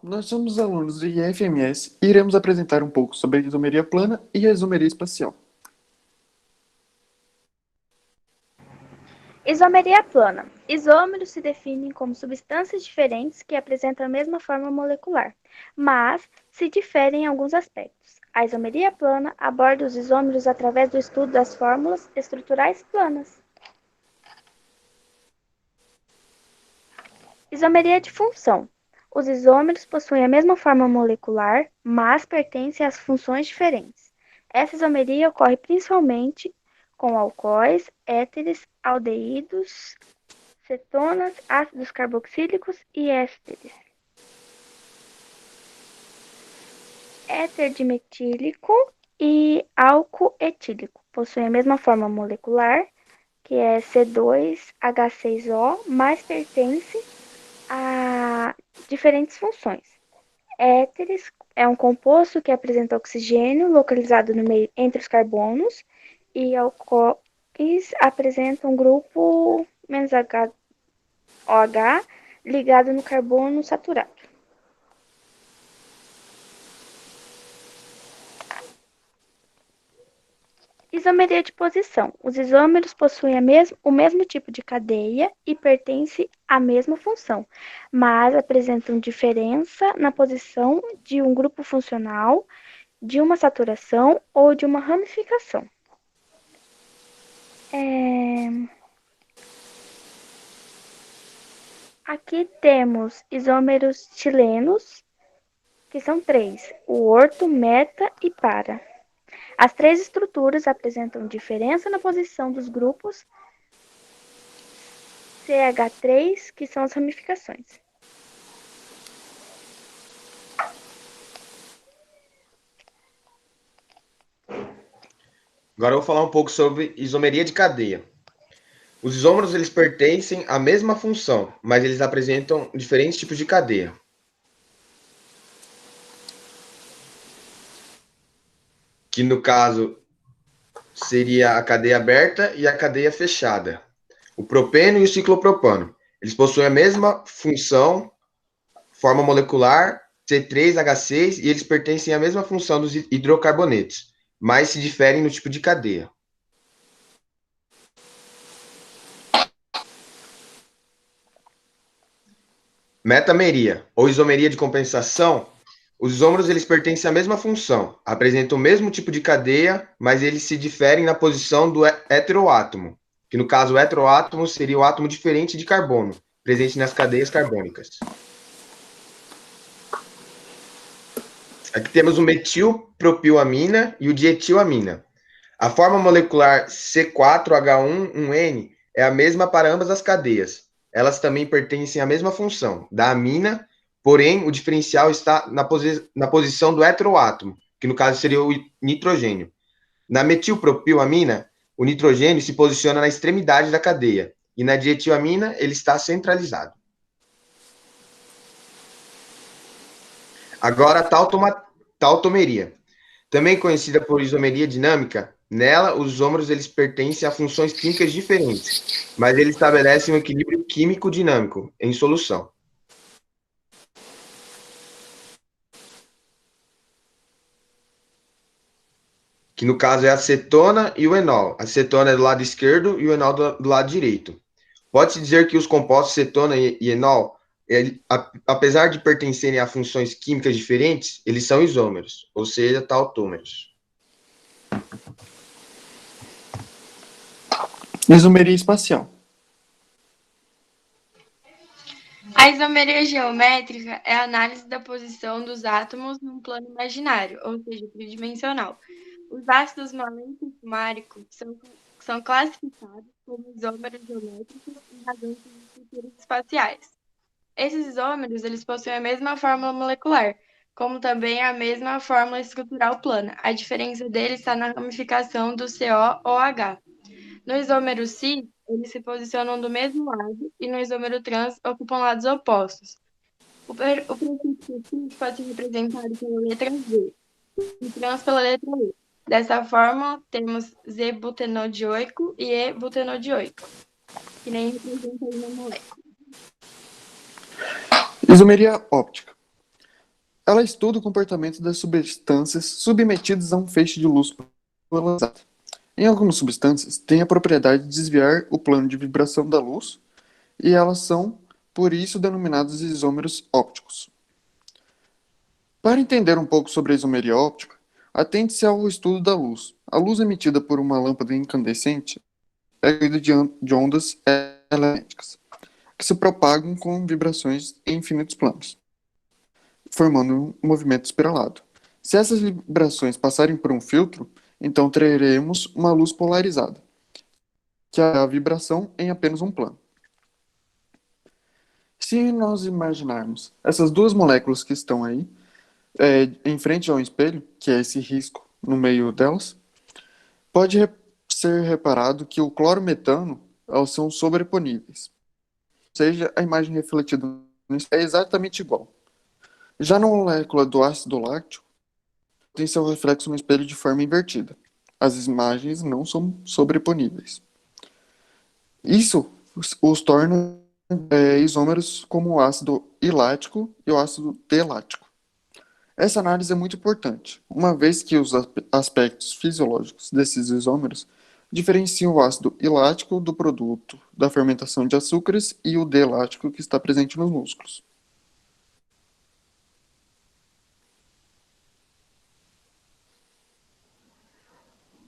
Nós somos alunos de IFMS e iremos apresentar um pouco sobre a isomeria plana e a isomeria espacial. Isomeria plana. Isômeros se definem como substâncias diferentes que apresentam a mesma forma molecular, mas se diferem em alguns aspectos. A isomeria plana aborda os isômeros através do estudo das fórmulas estruturais planas. Isomeria de função. Os isômeros possuem a mesma forma molecular, mas pertencem a funções diferentes. Essa isomeria ocorre principalmente com alcoóis, éteres, aldeídos, cetonas, ácidos carboxílicos e ésteres. Éter dimetílico e álcool etílico possuem a mesma forma molecular, que é C2H6O, mas pertence a diferentes funções. Éteres é um composto que apresenta oxigênio localizado no meio entre os carbonos e alcoóis apresentam um grupo OH ligado no carbono saturado. Isomeria de posição. Os isômeros possuem o mesmo tipo de cadeia e pertencem à mesma função, mas apresentam diferença na posição de um grupo funcional, de uma saturação ou de uma ramificação. Aqui temos isômeros chilenos, que são três: o orto, meta e para. As três estruturas apresentam diferença na posição dos grupos CH3, que são as ramificações. Agora eu vou falar um pouco sobre isomeria de cadeia. Os isômeros eles pertencem à mesma função, mas eles apresentam diferentes tipos de cadeia. Que no caso seria a cadeia aberta e a cadeia fechada. O propeno e o ciclopropano. Eles possuem a mesma função, forma molecular, C3H6, e eles pertencem à mesma função dos hidrocarbonetos, mas se diferem no tipo de cadeia. Metameria, ou isomeria de compensação, os isômeros eles pertencem à mesma função, apresentam o mesmo tipo de cadeia, mas eles se diferem na posição do heteroátomo, que no caso o heteroátomo seria o átomo diferente de carbono, presente nas cadeias carbônicas. Aqui temos o metilpropilamina e o dietilamina. A forma molecular C4H1,1N é a mesma para ambas as cadeias. Elas também pertencem à mesma função, da amina, porém o diferencial está na posição do heteroátomo, que no caso seria o nitrogênio. Na metilpropilamina, o nitrogênio se posiciona na extremidade da cadeia, e na dietilamina ele está centralizado. Agora, a tautomeria. Também conhecida por isomeria dinâmica, nela os isômeros eles pertencem a funções químicas diferentes, mas eles estabelecem um equilíbrio químico dinâmico em solução. Que no caso é a acetona e o enol. A acetona é do lado esquerdo e o enol do lado direito. Pode-se dizer que os compostos cetona e enol, apesar de pertencerem a funções químicas diferentes, eles são isômeros, ou seja, tautômeros. Isomeria espacial. A isomeria geométrica é a análise da posição dos átomos num plano imaginário, ou seja, tridimensional. Os ácidos valentes e fumáricos são classificados como isômeros geométricos em razão de estruturas espaciais. Esses isômeros eles possuem a mesma fórmula molecular, como também a mesma fórmula estrutural plana. A diferença deles está na ramificação do COOH. No isômero cis, eles se posicionam do mesmo lado e no isômero trans ocupam lados opostos. O princípio cis pode ser representado pela letra Z e trans pela letra E. Dessa forma, temos Z-butenodioico e E-butenodioico, que nem representa aí na molécula. Isomeria óptica. Ela estuda o comportamento das substâncias submetidas a um feixe de luz polarizada. Em algumas substâncias, tem a propriedade de desviar o plano de vibração da luz, e elas são, por isso, denominadas isômeros ópticos. Para entender um pouco sobre a isomeria óptica, atente-se ao estudo da luz. A luz emitida por uma lâmpada incandescente é feita de ondas eletromagnéticas, que se propagam com vibrações em infinitos planos, formando um movimento espiralado. Se essas vibrações passarem por um filtro, então teremos uma luz polarizada, que é a vibração em apenas um plano. Se nós imaginarmos essas duas moléculas que estão aí, em frente ao espelho, que é esse risco no meio delas, pode ser reparado que o clorometano elas são sobreponíveis. Ou seja, a imagem refletida é exatamente igual. Já na molécula do ácido láctico, tem seu reflexo no espelho de forma invertida. As imagens não são sobreponíveis. Isso os torna isômeros como o ácido ilático e o ácido delático. Essa análise é muito importante, uma vez que os aspectos fisiológicos desses isômeros diferenciam o ácido ilático do produto da fermentação de açúcares e o delático que está presente nos músculos.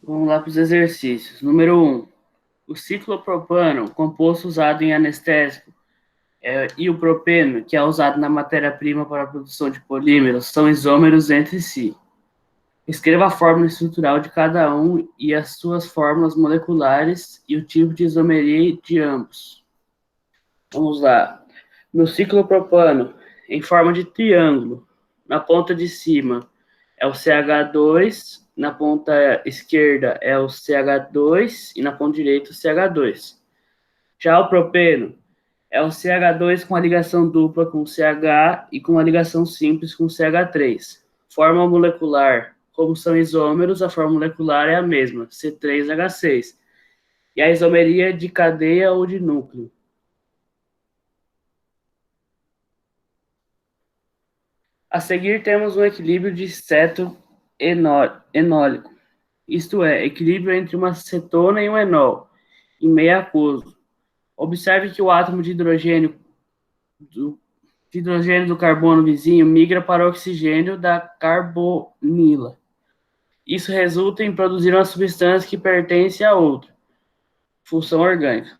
Vamos lá para os exercícios. Número 1. O ciclopropano, composto usado em anestésico, e o propeno, que é usado na matéria-prima para a produção de polímeros, são isômeros entre si. Escreva a fórmula estrutural de cada um e as suas fórmulas moleculares e o tipo de isomeria de ambos. Vamos lá. No ciclopropano, em forma de triângulo, na ponta de cima é o CH2, na ponta esquerda é o CH2 e na ponta direita o CH2. Já o propeno é o CH2 com a ligação dupla com o CH e com a ligação simples com o CH3. Forma molecular, como são isômeros, a forma molecular é a mesma, C3H6. E a isomeria de cadeia ou de núcleo. A seguir temos um equilíbrio de ceto enólico, isto é, equilíbrio entre uma cetona e um enol, em meio aquoso. Observe que o átomo de hidrogênio do carbono vizinho migra para o oxigênio da carbonila. Isso resulta em produzir uma substância que pertence a outra, função orgânica,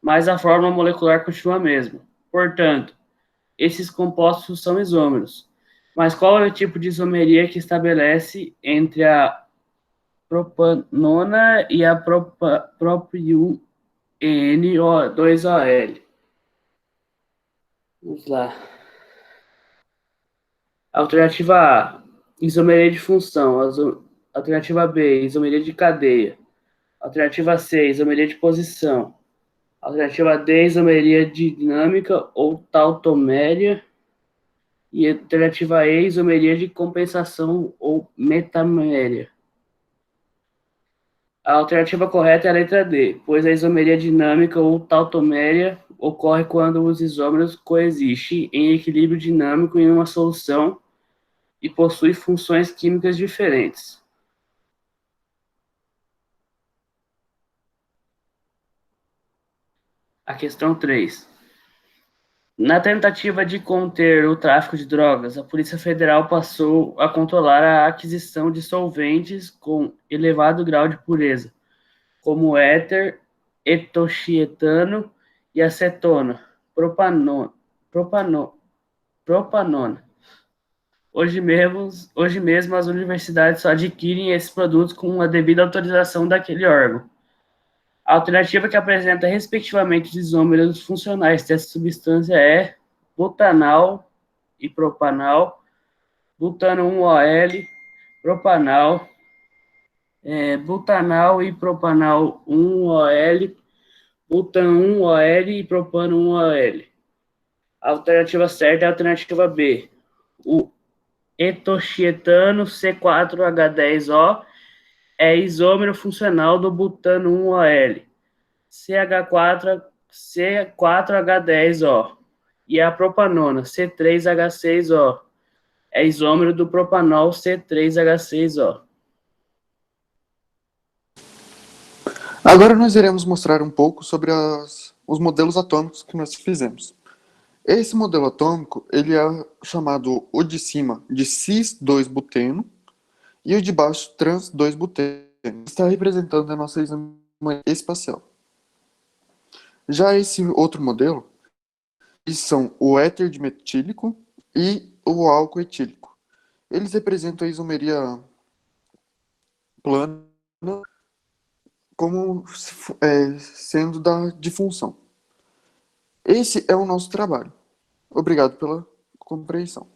mas a fórmula molecular continua a mesma. Portanto, esses compostos são isômeros. Mas qual é o tipo de isomeria que estabelece entre a propanona e a propion NO2OL? Vamos lá. Alternativa A, isomeria de função. Alternativa B, isomeria de cadeia. Alternativa C, isomeria de posição. Alternativa D, isomeria dinâmica ou tautoméria. E alternativa E, isomeria de compensação ou metaméria. A alternativa correta é a letra D, pois a isomeria dinâmica ou tautoméria ocorre quando os isômeros coexistem em equilíbrio dinâmico em uma solução e possuem funções químicas diferentes. A questão 3. Na tentativa de conter o tráfico de drogas, a Polícia Federal passou a controlar a aquisição de solventes com elevado grau de pureza, como éter, etoxietano e acetona, propanona. Hoje mesmo as universidades só adquirem esses produtos com a devida autorização daquele órgão. A alternativa que apresenta respectivamente os isômeros funcionais dessa substância é butanal e propanal, butano 1-OL, propanal, butanal e propanal 1-OL, butan 1-OL e propano 1-OL. A alternativa certa é a alternativa B, o etoxietano C4H10O é isômero funcional do butano 1-OL, C4H10O, e a propanona, C3H6O, é isômero do propanol C3H6O. Agora nós iremos mostrar um pouco sobre os modelos atômicos que nós fizemos. Esse modelo atômico, ele é chamado o de cima de cis-2-buteno e o de baixo trans-2-buteno. Está representando a nossa isomeria espacial. Já esse outro modelo, eles são o éter dimetílico e o álcool etílico. Eles representam a isomeria plana como sendo da difunção. Esse é o nosso trabalho. Obrigado pela compreensão.